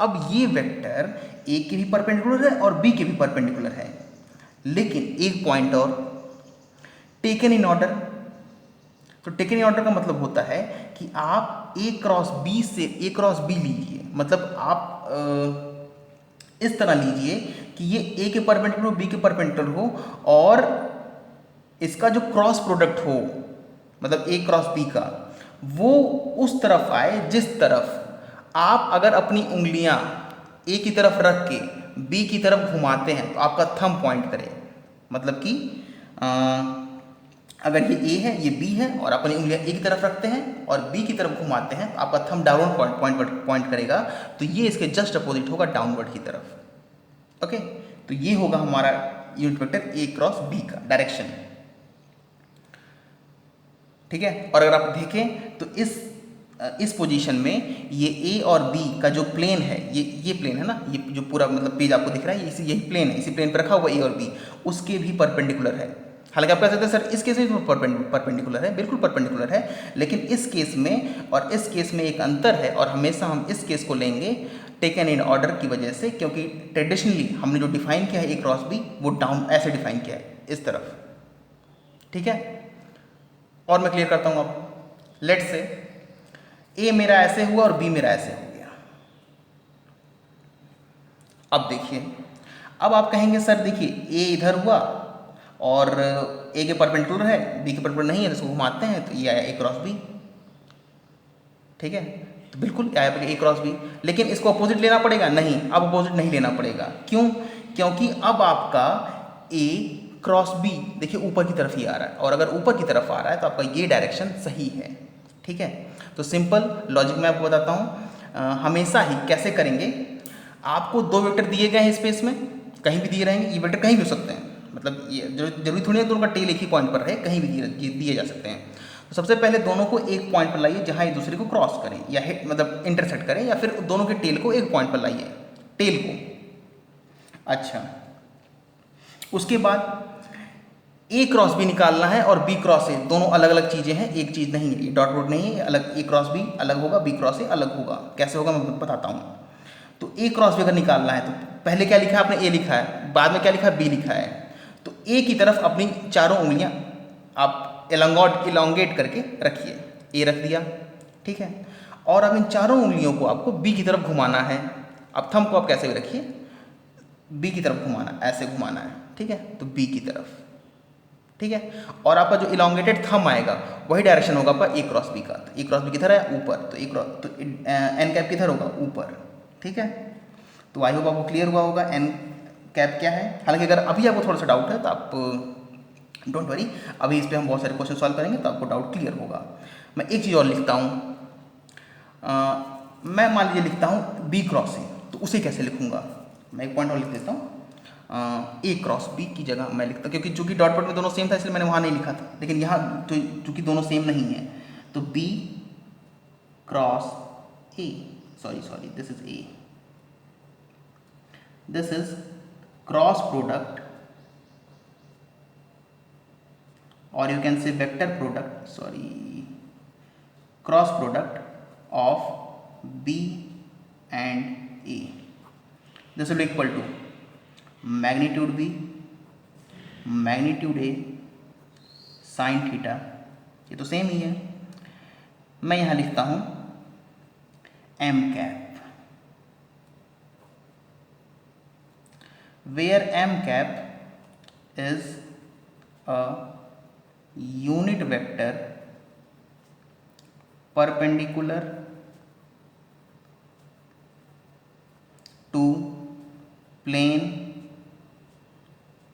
अब ये वेक्टर ए के भी परपेंडिकुलर है और बी के भी परपेंडिकुलर है, लेकिन एक पॉइंट और, टेकन इन ऑर्डर। तो टेकन इन ऑर्डर का मतलब होता है कि आप ए क्रॉस बी से ए क्रॉस बी लीजिए, मतलब आप इस तरह लीजिए कि ये ए के परपेंडिकुलर हो, बी के परपेंडिकुलर हो, और इसका जो क्रॉस प्रोडक्ट हो, मतलब ए क्रॉस बी का, वो उस तरफ आए जिस तरफ आप अगर अपनी उंगलियां ए की तरफ रख के बी की तरफ घुमाते हैं तो आपका थंब पॉइंट करे। मतलब कि अगर ये ए है, ये बी है, और अपनी उंगलियां ए की तरफ रखते हैं और बी की तरफ घुमाते हैं तो आपका थंब डाउनवर्ड पॉइंट करेगा। तो ये इसके जस्ट अपोजिट होगा, डाउनवर्ड की तरफ। ओके, तो ये होगा हमारा unit vector A cross B का डायरेक्शन। ठीक है, और अगर आप देखें तो इस पोजीशन में ये ए और बी का जो प्लेन है, ये प्लेन है ना, ये जो पूरा मतलब पेज आपको दिख रहा है, यही प्लेन है, इसी प्लेन पर रखा हुआ ए और बी, उसके भी परपेंडिकुलर है। हालांकि आप कह सकते हैं सर इस केस में परपेंडिकुलर है, बिल्कुल परपेंडिकुलर है, लेकिन इस केस में और इस केस में एक अंतर है, और हमेशा हम इस केस को लेंगे टेकन इन ऑर्डर की वजह से, क्योंकि ट्रेडिशनली हमने जो डिफाइन किया है ए क्रॉस बी, वो डाउन ऐसे डिफाइन किया है, इस तरफ। ठीक है, और मैं क्लियर करता हूँ आपको। लेट्स से ए मेरा ऐसे हुआ और बी मेरा ऐसे हो गया। अब देखिए, अब आप कहेंगे सर देखिए ए इधर हुआ और ए के परपेंडिकुलर है, बी के परपेंडिकुलर नहीं है, तो इसको घुमाते हैं तो ये आया ए क्रॉस बी। ठीक है, तो बिल्कुल आया ए क्रॉस बी, लेकिन इसको अपोजिट लेना पड़ेगा? नहीं, अब अपोजिट नहीं लेना पड़ेगा। क्यों? क्योंकि अब आपका ए क्रॉस बी देखिए ऊपर की तरफ ही आ रहा है, और अगर ऊपर की तरफ आ रहा है तो आपका ये डायरेक्शन सही है। ठीक है, तो सिंपल लॉजिक मैं आपको बताता हूँ। हमेशा ही कैसे करेंगे, आपको दो वेक्टर दिए गए हैं स्पेस में, कहीं भी दिए रहेंगे, ये वेक्टर कहीं भी हो सकते हैं, मतलब ये जरूरी थोड़ी है दोनों का टेल एक ही पॉइंट पर रहे, कहीं भी दिए जा सकते हैं। तो सबसे पहले दोनों को एक पॉइंट पर लाइए जहाँ एक दूसरे को क्रॉस करें या हिट मतलब इंटरसेक्ट करें, या फिर दोनों के टेल को एक पॉइंट पर लाइए, टेल को। अच्छा, उसके बाद ए क्रॉस बी निकालना है और बी क्रॉस ए, दोनों अलग अलग चीज़ें हैं, एक चीज़ नहीं है, ये डॉट प्रोडक्ट नहीं है, ये अलग, ए क्रॉस बी अलग होगा, बी क्रॉस ए अलग होगा। कैसे होगा मैं बताता हूँ। तो ए क्रॉस बी अगर निकालना है तो पहले क्या लिखा है आपने, ए लिखा है, बाद में क्या लिखा है, बी लिखा है। तो ए की तरफ अपनी चारों उंगलियां आप इलोंगेट करके रखिए, ए रख दिया, ठीक है। और अब इन चारों उंगलियों को आपको बी की तरफ घुमाना है। अब थंब को आप कैसे भी रखिए, बी की तरफ घुमाना, ऐसे घुमाना है, ठीक है, तो बी की तरफ, ठीक है। और आपका जो इलोंगेटेड थंब आएगा वही डायरेक्शन होगा आपका ए क्रॉस बी का। तो ए क्रॉस बी किधर है, ऊपर, तो ए क्रॉस, तो एन कैप किधर होगा, ऊपर, ठीक है। तो आई होप आपको क्लियर हुआ होगा एन कैप क्या है। हालांकि अगर अभी आपको थोड़ा सा डाउट है तो आप डोंट वरी, अभी इस पर हम बहुत सारे क्वेश्चन सॉल्व करेंगे तो आपको डाउट क्लियर होगा। मैं एक चीज़ और लिखता हूँ, मैं मान लीजिए लिखता हूँ बी क्रॉस ए, तो उसे कैसे लिखूँगा, मैं एक पॉइंट और लिख देता हूँ, ए क्रॉस बी की जगह मैं लिखता, क्योंकि चूंकि डॉट प्रोडक्ट में दोनों सेम था इसलिए मैंने वहाँ नहीं लिखा था, लेकिन यहाँ तो चूंकि दोनों सेम नहीं है तो B cross A, sorry this is a, this is cross product और you can say vector product, cross product of B and A. This will equal to magnitude B magnitude A sine theta, ये तो सेम ही है। मैं यहाँ लिखता हूँ M cap, where M cap is a unit vector perpendicular to plane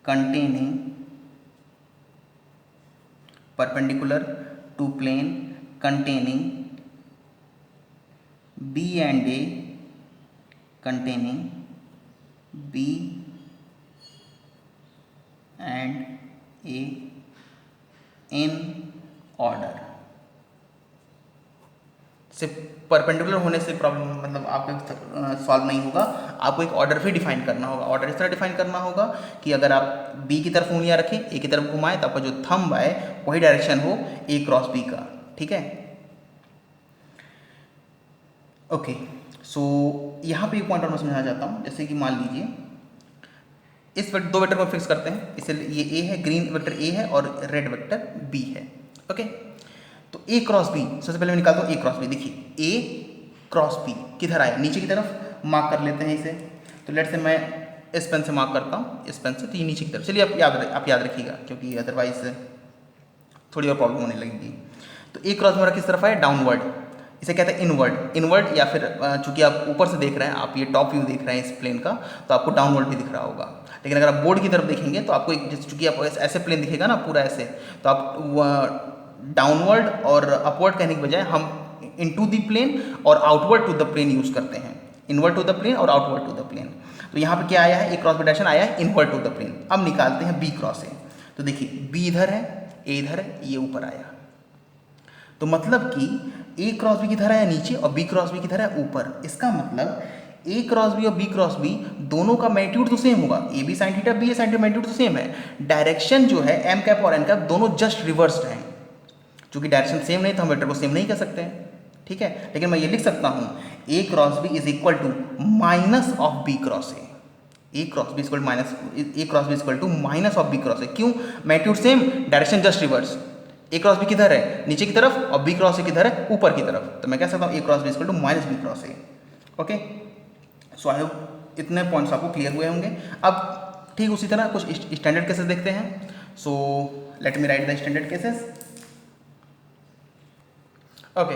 containing, perpendicular to plane containing B and A, containing B and A in order। सिर्फ परपेंडिकुलर होने से प्रॉब्लम मतलब आपको सॉल्व नहीं होगा, आपको एक ऑर्डर भी डिफाइन करना होगा। ऑर्डर इस तरह डिफाइन करना होगा कि अगर आप बी की तरफ उंगलियां रखें, ए की तरफ घुमाएं, तो आपका जो थंब आए वही डायरेक्शन हो ए क्रॉस बी का, ठीक है। ओके, सो यहाँ पे एक पॉइंट और मैं समझाना चाहता हूँ। जैसे कि मान लीजिए इस दो वेक्टर को फिक्स करते हैं, इसलिए ये ए है, ग्रीन वेक्टर ए है और रेड वेक्टर बी है, ओके। तो ए क्रॉस बी सबसे पहले मैं निकालता हूँ, ए क्रॉस बी, देखिए ए क्रॉस बी किधर आया, नीचे की तरफ मार्क कर लेते हैं इसे। तो लेट से मैं इस पेन से मार्क करता हूँ, इस पेन से, तो ये नीचे की तरफ, चलिए आप याद रखिएगा क्योंकि अदरवाइज थोड़ी और प्रॉब्लम होने लगेगी। तो ए क्रॉस मेरा किस तरफ आया, डाउनवर्ड, इसे कहते हैं इनवर्ड, या फिर चूंकि आप ऊपर से देख रहे हैं, आप ये टॉप व्यू देख रहे हैं इस प्लेन का, तो आपको डाउनवर्ड भी दिख रहा होगा। लेकिन अगर आप बोर्ड की तरफ देखेंगे तो आपको चूंकि आप ऐसे प्लेन दिखेगा ना पूरा ऐसे, तो आप डाउनवर्ड और अपवर्ड कहने के बजाय हम इनटू द प्लेन और outward to the plane use करते हैं, इनवर्ड टू द प्लेन और आउटवर्ड टू द प्लेन। तो यहाँ पे क्या आया है, ए क्रॉस बी डायरेक्शन आया है इनवर्ड टू द प्लेन। अब निकालते हैं बी क्रॉस ए, तो देखिए बी इधर है, ए इधर है, ये ऊपर आया, तो मतलब कि ए क्रॉस बी किधर आया, नीचे, और बी क्रॉस बी किधर है, ऊपर। इसका मतलब ए क्रॉस बी और बी क्रॉस बी दोनों का मैग्नीट्यूड तो सेम होगा, A B sine theta, B A sine theta, magnitude तो सेम है। डायरेक्शन जो है एम कैप और एन कैप दोनों जस्ट रिवर्स्ड हैं। चूंकि डायरेक्शन सेम नहीं तो हम वेक्टर को सेम नहीं कर सकते हैं, ठीक है। लेकिन मैं ये लिख सकता हूँ A cross B is equal to minus of B cross A, A cross B equal minus, A cross B equal to minus of B cross A. क्यों, magnitude same, direction just reverse. A cross B किधर है, नीचे की तरफ, और बी क्रॉस ए किधर है, ऊपर की तरफ। तो मैं कह सकता हूँ A cross B equal to minus B cross A, okay. So I hope इतने पॉइंट्स आपको क्लियर हुए होंगे। अब ठीक उसी तरह कुछ स्टैंडर्ड केसेस देखते हैं। So let me right the standard cases. Okay,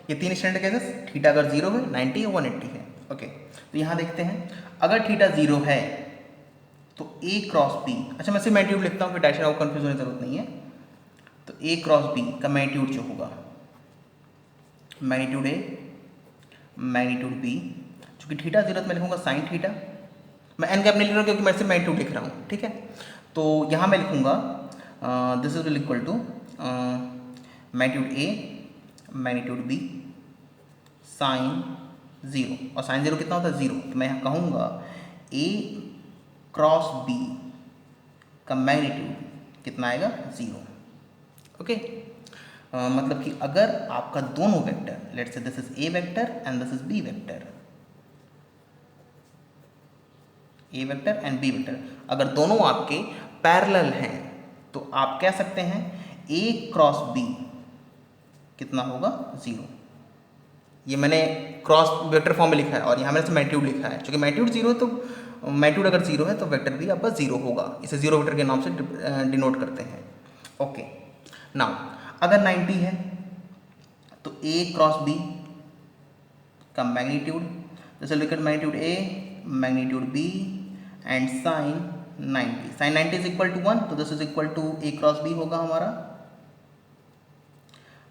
ये 3 स्टैंडर्ड केसेस, थीटा अगर 0 है, 90 है, 180 है, ओके। तो यहाँ देखते हैं, अगर थीटा 0 है तो ए क्रॉस बी, अच्छा मैं सिर्फ मैग्नीट्यूड लिखता हूँ कि डायरेक्शन आपको कंफ्यूज होने की जरूरत नहीं है। तो ए क्रॉस बी का मैग्नीट्यूड जो होगा, मैग्नीट्यूड ए मैग्नीट्यूड बी, चूंकि थीटा 0 तो मैं लिखूंगा साइन थीटा, मैं एन कैप नहीं लिख रहा क्योंकि मैं सिर्फ मैग्नीट्यूड लिख रहा हूँ, ठीक है। तो यहाँ मैं लिखूंगा this is will equal to magnitude A magnitude B sine 0, और साइन 0 कितना होता है, 0। तो मैं यहाँ कहूँगा ए क्रॉस बी का मैग्नीट्यूड कितना आएगा 0। ओके, मतलब कि अगर आपका दोनों वेक्टर, let's say this is A vector and this is B vector, A vector and B vector, अगर दोनों आपके पैरेलल हैं तो आप कह सकते हैं ए क्रॉस बी कितना होगा 0। ये मैंने क्रॉस वेक्टर फॉर्म में लिखा है और यहाँ मैंने मैग्नीट्यूड लिखा है, क्योंकि मैग्नीट्यूड 0 है तो मैग्नीट्यूड अगर 0 है तो वेक्टर भी आपका 0 होगा, इसे 0 वेक्टर के नाम से डिनोट करते हैं। ओके, नाउ अगर 90 है तो ए क्रॉस बी का मैग्नीट्यूड, जैसे look at magnitude A, magnitude B and sine 90, sine 90 is equal to 1, तो this is equal to A cross B होगा हमारा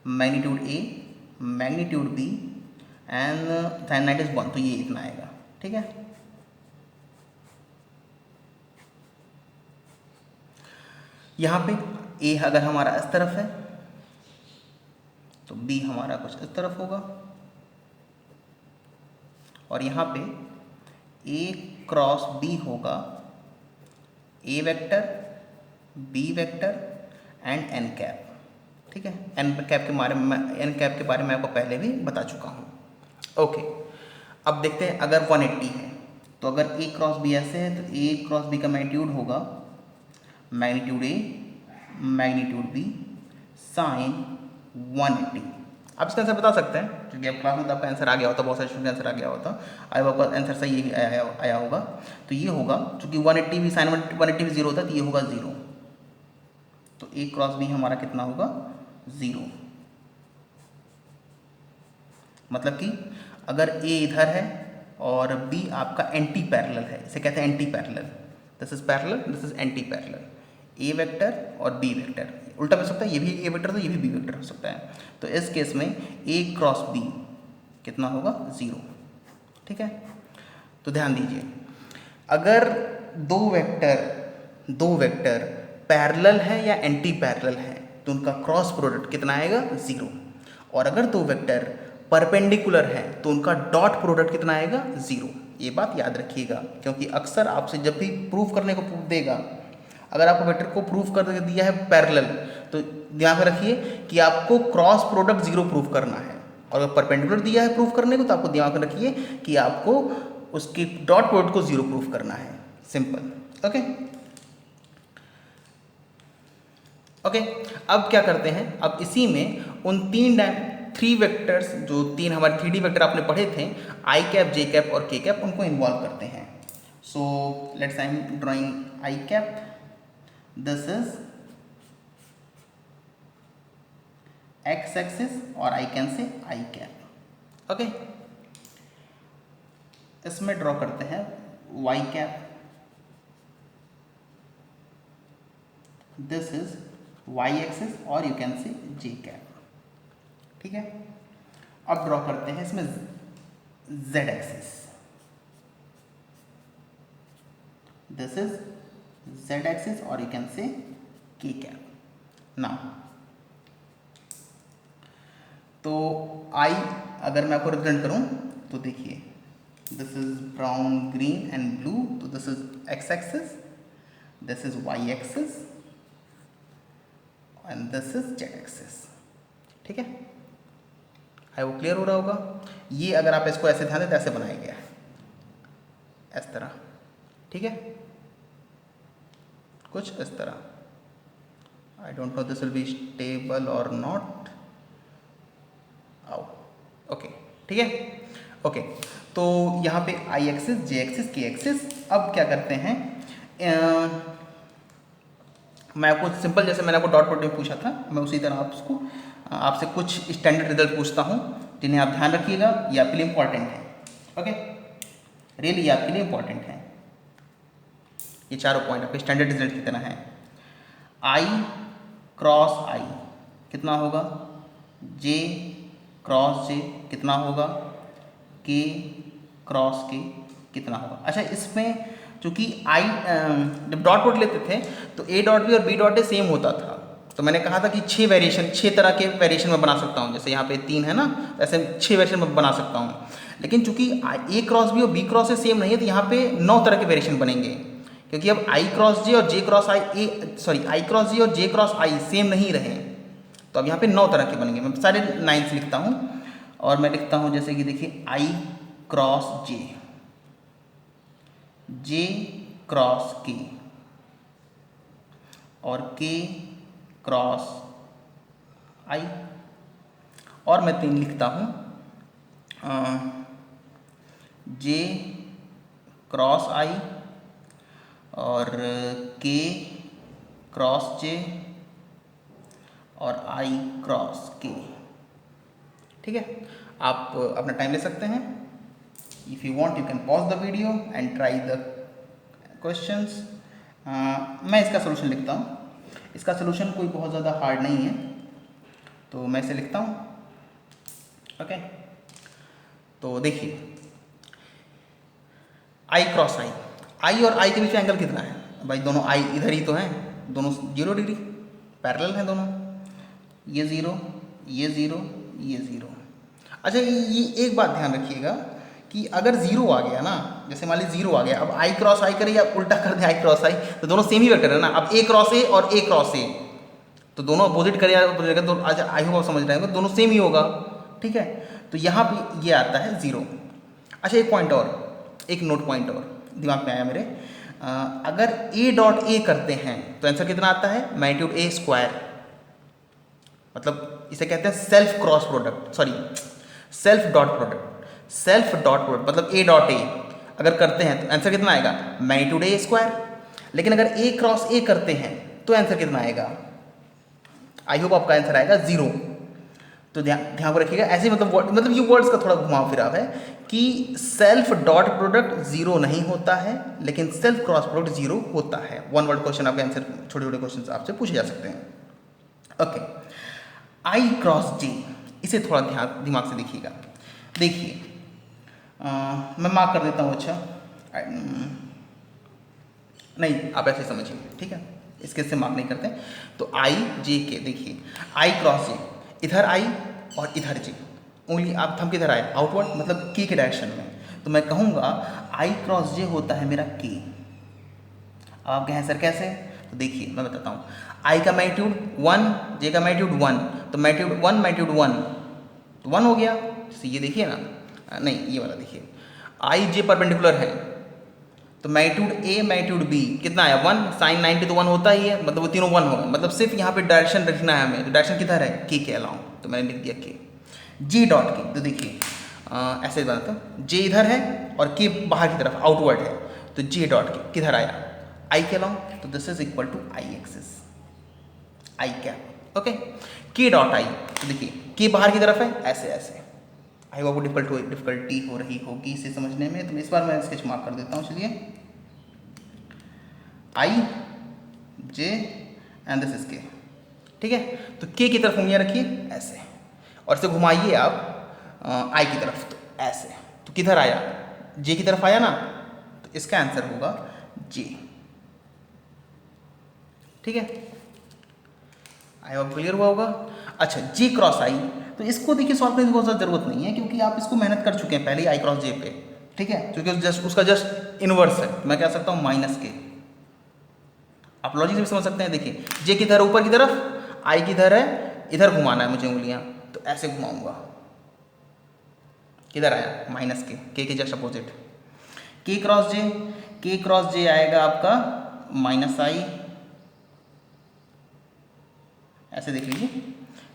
magnitude A, magnitude B and sine 90 is 1, तो ये इतना आएगा। ठीक है, यहाँ पे ए अगर हमारा इस तरफ है तो बी हमारा कुछ इस तरफ होगा, और यहाँ पे ए क्रॉस बी होगा A vector, B vector and N cap. ठीक है, एन कैप के बारे में आपको पहले भी बता चुका हूँ। ओके, अब देखते हैं अगर 180 है तो अगर ए क्रॉस बी ऐसे है तो ए क्रॉस बी का मैग्नीट्यूड होगा magnitude A, magnitude B sine 180। आप इसका आंसर बता सकते हैं, क्योंकि अब क्लास में तो आपका आंसर आ गया होता, बहुत सारे स्टूडेंट आंसर आ गया होता, आई आपका आंसर सही आया होगा। तो ये होगा, चूँकि 180 भी साइन 180 भी 0 होता है तो ये होगा 0, तो ए क्रॉस बी हमारा कितना होगा 0। मतलब कि अगर ए इधर है और बी आपका एंटी पैरेलल है, इसे कहते हैं anti parallel, this is parallel, this is anti parallel, A vector और बी वेक्टर, उल्टा भी हो सकता है, ये भी ए वेक्टर तो ये भी बी वेक्टर हो सकता है। तो इस केस में ए क्रॉस बी कितना होगा 0। ठीक है, तो ध्यान दीजिए, अगर दो वेक्टर पैरेलल है या एंटी पैरेलल है तो उनका क्रॉस प्रोडक्ट कितना आएगा 0, और अगर दो वेक्टर परपेंडिकुलर है तो उनका डॉट प्रोडक्ट कितना आएगा 0। ये बात याद रखिएगा, क्योंकि अक्सर आपसे जब भी प्रूफ करने को देगा, अगर आपको वेक्टर को प्रूफ कर दिया है पैरेलल, तो ध्यान में रखिए कि आपको क्रॉस प्रोडक्ट 0 प्रूफ करना है, और अगर परपेंडिकुलर दिया है प्रूफ करने को तो आपको दिमाग में रखिए कि आपको उसकी डॉट प्रोडक्ट को 0 प्रूफ करना है। सिंपल। ओके ओके, अब क्या करते हैं, अब इसी में उन 3 वेक्टर्स, जो 3 हमारे 3D वेक्टर आपने पढ़े थे, आई कैप, जे कैप और के कैप, उनको इन्वॉल्व करते हैं। So let's I am drawing I cap, this is X axis और I can say I cap. Okay, इसमें ड्रॉ करते हैं Y cap, this is Y axis और you can say J cap. ठीक है, अब ड्रॉ करते हैं इसमें Z axis, this is Z axis और यू कैन से के कैप। नाउ तो आई अगर मैं आपको रिप्रेजेंट करूं तो देखिए, this is brown, green and blue, तो this is X axis, this is Y axis and this is Z axis. ठीक है, है वो क्लियर हो रहा होगा। ये अगर आप इसको ऐसे ध्यान दें तो ऐसे बनाया गया है, इस तरह। ठीक है, कुछ इस तरह। आई don't no this will be stable और नॉट। आओ, ओके, ठीक है। ओके, तो यहाँ पे आई एक्सिस, जे एक्सिस, के एक्सिस। अब क्या करते हैं, मैं आपको सिंपल, जैसे मैंने आपको डॉट प्रोडक्ट में पूछा था, मैं उसी तरह आपसे कुछ स्टैंडर्ड रिजल्ट पूछता हूँ, जिन्हें आप ध्यान रखिएगा, ये आपके लिए इंपॉर्टेंट है। ओके, रियली ये आपके लिए इंपॉर्टेंट है। ये चारों पॉइंट आपके स्टैंडर्ड रिजल्ट की तरह हैं। आई क्रॉस आई कितना होगा, जे क्रॉस जे कितना होगा, के क्रॉस के कितना होगा। अच्छा, इसमें चूँकि आई जब डॉट प्रोडक्ट लेते थे तो ए डॉट बी और बी डॉट ए सेम होता था, तो मैंने कहा था कि 6 तरह के वेरिएशन में बना सकता हूँ। जैसे यहाँ पे 3 है ना, ऐसे 6 वेरिएशन में बना सकता हूँ। लेकिन चूँकि ए क्रॉस बी और बी क्रॉस ए सेम नहीं है तो यहाँ पे 9 तरह के वेरिएशन बनेंगे। क्योंकि अब आई क्रॉस जे और जे क्रॉस आई आई क्रॉस जे और जे क्रॉस आई सेम नहीं रहे, तो अब यहाँ पे 9 तरह के बनेंगे। मैं सारे 9 लिखता हूँ और मैं लिखता हूँ जैसे कि देखिए आई क्रॉस जे, जे क्रॉस के और के क्रॉस आई, और मैं 3 लिखता हूँ जे क्रॉस आई और के क्रॉस जे और आई क्रॉस के। ठीक है, आप अपना टाइम ले सकते हैं। If you want you can pause the video and try the questions. मैं इसका सोल्यूशन लिखता हूँ। इसका सोल्यूशन कोई बहुत ज़्यादा हार्ड नहीं है, तो मैं इसे लिखता हूँ। ओके, तो देखिए आई क्रॉस आई, आई और आई के बीच में एंगल कितना है भाई? दोनों आई इधर ही तो हैं, दोनों 0 डिग्री पैरेलल हैं दोनों, ये 0 ये 0 ये 0। अच्छा, ये एक बात ध्यान रखिएगा कि अगर 0 आ गया ना, जैसे मान लीजिए 0 आ गया, अब आई क्रॉस आई करें या उल्टा कर दे आई क्रॉस आई, तो दोनों सेम ही वेक्टर है ना। अब ए क्रॉस ए और ए क्रॉस ए, तो दोनों अपोजिट करें या तो अच्छा आई होप आप समझ रहे हैं, दोनों सेम ही होगा। ठीक है, तो यहाँ पे ये आता है 0। अच्छा, एक पॉइंट और, एक नोट पॉइंट और दिमाग में आया मेरे। अगर ए डॉट ए करते हैं तो आंसर कितना आता है? मैग्नीट्यूड ए स्क्वायर। मतलब इसे कहते हैं self cross product, sorry self dot product. Self dot product मतलब ए डॉट ए अगर करते हैं तो आंसर कितना आएगा? मैग्नीट्यूड ए स्क्वायर। लेकिन अगर ए क्रॉस ए करते हैं तो आंसर कितना आएगा? आई होप आपका आंसर आएगा 0। तो ध्यान को रखिएगा। ऐसे मतलब ये वर्ड्स का थोड़ा घुमाव फिराव है कि सेल्फ डॉट प्रोडक्ट 0 नहीं होता है, लेकिन सेल्फ क्रॉस प्रोडक्ट 0 होता है। वन वर्ड क्वेश्चन आपके आंसर, छोटे छोटे क्वेश्चन आपसे पूछे जा सकते हैं। ओके, आई क्रॉस जे, इसे थोड़ा दिमाग से देखिएगा। देखिए मैं मार्क कर देता हूँ। अच्छा नहीं, आप ऐसे समझिए, ठीक है, इसके से मार्क नहीं करते। तो आई जे के, देखिए आई क्रॉस जे, इधर आई और इधर जे, उंगली आप थंब किधर आए? आउटवर्ड, मतलब के डायरेक्शन में। तो मैं कहूँगा आई क्रॉस जे होता है मेरा के। अब आप कहें सर कैसे? तो देखिए मैं बताता हूँ। आई का मैग्नीट्यूड 1, जे का मैग्नीट्यूड 1, तो मैग्नीट्यूड 1 मैग्नीट्यूड 1 तो 1 हो गया। जैसे ये देखिए ना, नहीं ये वाला देखिए, आई जे परपेंडिकुलर है तो मैग्नीट्यूड ए मैग्नीट्यूड बी कितना आया? 1। साइन 90 तो 1 होता ही है, मतलब वो तीनों 1 हो गए। मतलब सिर्फ यहाँ पे डायरेक्शन रखना है हमें, तो डायरेक्शन किधर है? के अलाउ, तो मैंने लिख दिया के। जे डॉट के, तो देखिए ऐसे बनाता हूँ, जे इधर है और के बाहर की तरफ आउटवर्ड है, तो जे डॉट के किधर आया? आई के अलाउ, तो this is equal to I axis, I cap. Okay, K dot I, तो देखिए के बाहर की तरफ है, ऐसे ऐसे। आई होप डिफिकल्टी हो रही होगी इसे समझने में, तो इस बार मैं स्केच मार्क कर देता हूँ। चलिए आई जे एंड दिस इज के, ठीक है। तो के की तरफ उंगलियां रखिए ऐसे, और इसे घुमाइए आप आई की तरफ, तो ऐसे। तो किधर आया? जे की तरफ आया ना, तो इसका आंसर होगा जे। ठीक है, आई होप क्लियर हुआ होगा। अच्छा, जे क्रॉस आई, तो इसको देखिए सॉल्व करने की बहुत ज़्यादा जरूरत नहीं है, क्योंकि आप इसको मेहनत कर चुके हैं पहले आई क्रॉस जे पे। ठीक है, क्योंकि जस्ट उसका जस्ट इनवर्स है, मैं कह सकता हूँ माइनस के। आप लॉजिक से भी समझ सकते हैं। देखिए जे किधर ऊपर की तरफ, आई किधर है, इधर घुमाना है मुझे उंगलियां, तो ऐसे घुमाऊंगा। किधर आया? माइनस के जस्ट अपोजिट। के क्रॉस जे आएगा आपका माइनस आई, ऐसे देख लीजिए,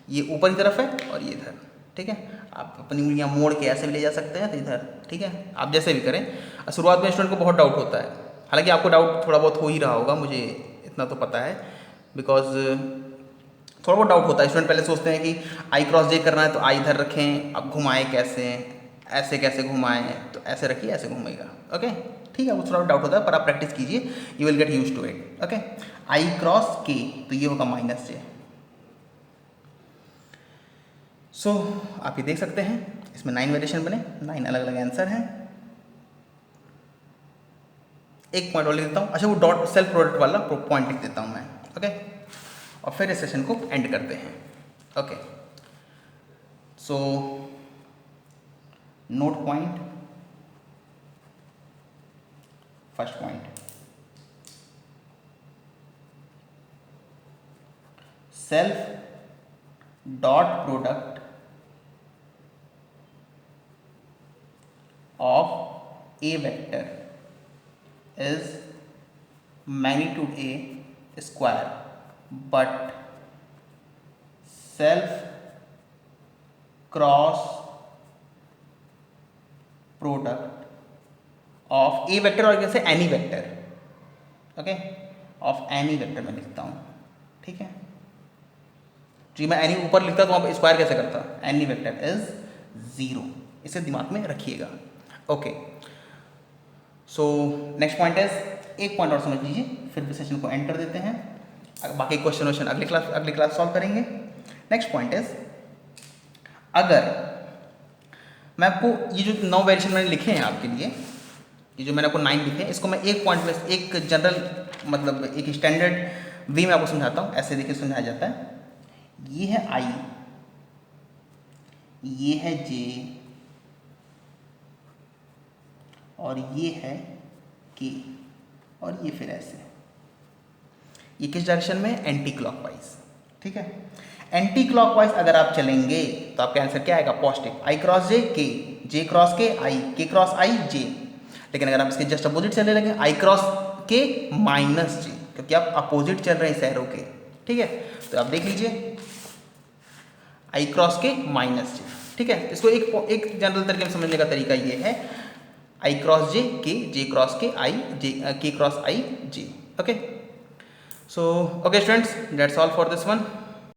ये ऊपर की तरफ है और ये इधर। ठीक है, आप अपनी उंगलियां मोड़ के ऐसे भी ले जा सकते हैं, तो इधर। ठीक है, आप जैसे भी करें। शुरुआत में स्टूडेंट को बहुत डाउट होता है, हालांकि आपको डाउट थोड़ा बहुत हो ही रहा होगा, मुझे इतना तो पता है, बिकॉज थोड़ा बहुत डाउट होता है। स्टूडेंट पहले सोचते हैं कि आई क्रॉस जे करना है तो आई इधर रखें, अब घुमाएं कैसे, ऐसे कैसे घुमाएं, तो ऐसे रखिए, ऐसे घूमेगा। ओके, ठीक है, वो थोड़ा डाउट होता है, पर आप प्रैक्टिस कीजिए, you will get use to it. Okay, I cross K, तो ये होगा माइनस जे। सो आप ये देख सकते हैं, इसमें 9 वेरिएशन बने, 9 अलग अलग आंसर हैं। एक पॉइंट और लिख देता हूँ। अच्छा, वो डॉट सेल्फ प्रोडक्ट वाला पॉइंट लिख देता हूँ मैं। ओके, और फिर इस सेशन को एंड करते हैं। Okay, so note point, first point, self dot product of a vector is magnitude a square, but self cross product of a vector और जैसे any vector, okay, of any vector मैं लिखता हूँ, ठीक है जी। मैं any ऊपर लिखता तो वहाँ स्क्वायर कैसे करता, any vector is 0, इसे दिमाग में रखिएगा। ओके, सो नेक्स्ट पॉइंट है, एक पॉइंट और समझ लीजिए, फिर भी सेशन को एंड कर देते हैं। बाकी क्वेश्चन अगली क्लास सॉल्व करेंगे। नेक्स्ट पॉइंट है, अगर मैं आपको ये जो 9 वेरिएशन मैंने लिखे हैं आपके लिए, ये जो मैंने आपको 9 लिखे हैं, इसको मैं एक पॉइंट में, एक जनरल मतलब एक स्टैंडर्ड वे में आपको समझाता हूँ। ऐसे देखिए समझाया जाता है, ये है आई, ये है जे, और ये है के, और ये फिर ऐसे। ये किस डायरेक्शन में, एंटी क्लॉकवाइज, ठीक है। एंटी क्लॉकवाइज अगर आप चलेंगे तो आपका आंसर क्या आएगा, पॉजिटिव। आई क्रॉस जे के, जे क्रॉस के आई, के क्रॉस आई जे। लेकिन अगर आप इसके जस्ट अपोजिट चलने लगे, आई क्रॉस के माइनस जे, क्योंकि आप अपोजिट चल रहे हैं इस एरो के, ठीक है। तो आप देख लीजिए, आई क्रॉस के माइनस जे, ठीक है। इसको एक जनरल तरीके में समझने का तरीका ये है, आई क्रॉस जे के, जे क्रॉस के आई, जे के cross I J, okay. So okay students, that's all for this one.